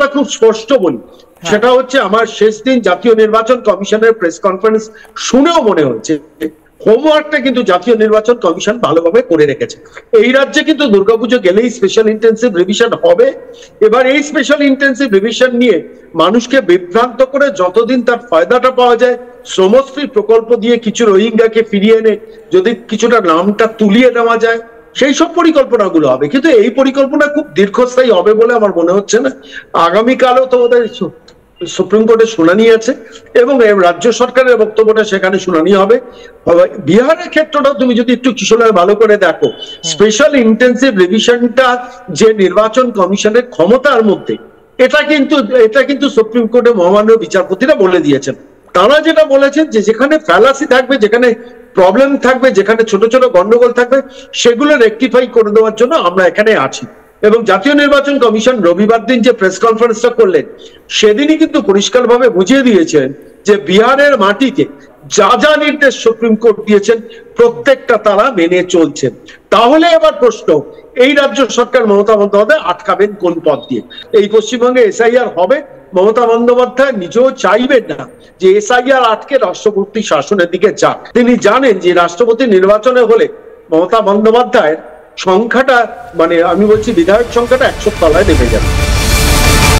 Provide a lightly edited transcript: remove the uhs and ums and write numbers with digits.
কথা খুব স্পষ্ট বলি, সেটা হচ্ছে আমার শেষ দিন জাতীয় নির্বাচন কমিশনের প্রেস কনফারেন্স শুনেও মনে হচ্ছে হোমওয়ার্কটা কিন্তু জাতীয় নির্বাচন কমিশন ভালোভাবে করে রেখেছে। এই রাজ্যে কিন্তু দুর্গাপুজো গেলেই স্পেশাল ইন্টেন্সিভ রিভিশন হবে। এবার এই স্পেশাল ইন্টেন্সিভ রিভিশন নিয়ে মানুষকে বিভ্রান্ত করে যতদিন তার ফায়দাটা পাওয়া যায়, শ্রমশ্রী প্রকল্প দিয়ে কিছু রোহিঙ্গাকে ফিরিয়ে এনে যদি কিছুটা নামটা তুলিয়ে নেওয়া যায়, সেই সব পরিকল্পনাগুলো হবে। কিন্তু এই পরিকল্পনা খুব দীর্ঘস্থায়ী হবে বলে আমার মনে হচ্ছে না। আগামীকালও তো ওদের সুপ্রিম কোর্টে শুনানি আছে এবং রাজ্য সরকারের বক্তব্যটা সেখানে শুনানি হবে। বিহারের ক্ষেত্রটা তুমি যদি একটু কিশোর ভালো করে দেখো, স্পেশাল ইন্টেন্সিভ রিভিশনটা যে নির্বাচন কমিশনের ক্ষমতার মধ্যে, এটা কিন্তু সুপ্রিম কোর্টে মহামান্য বিচারপতিরা বলে দিয়েছেন। তারা যেটা বলেছেন যে যেখানে ফ্যালাসি থাকবে, যেখানে প্রবলেম থাকবে, যেখানে ছোট ছোট গন্ডগোল থাকবে, সেগুলো রেকটিফাই করে দেওয়ার জন্য আমরা এখানে আছি। এবং জাতীয় নির্বাচন কমিশন রবিবার দিন যে প্রেস কনফারেন্সটা করলেন, সেদিনই কিন্তু পরিষ্কারভাবে বুঝিয়ে দিয়েছেন যে বিহারের মাটিতে যা যা নির্দেশ সুপ্রিম কোর্ট দিয়েছেন প্রত্যেকটা তারা মেনে চলছেন। তাহলে এবার প্রশ্ন, এই রাজ্য সরকার মমতা বন্দ্যোপাধ্যায় আটকাবেন কোন পথ দিয়ে? এই পশ্চিমবঙ্গে এসআইআর হবে, মমতা বন্দ্যোপাধ্যায় নিজেও চাইবেন না যে এসআইআর আটকে রাষ্ট্রপতি শাসনের দিকে যাক। তিনি জানেন যে রাষ্ট্রপতি নির্বাচনে হলে মমতা বন্দ্যোপাধ্যায়ের সংখ্যাটা, মানে আমি বলছি বিধায়ক সংখ্যাটা 100 তলায় নেমে যাবে।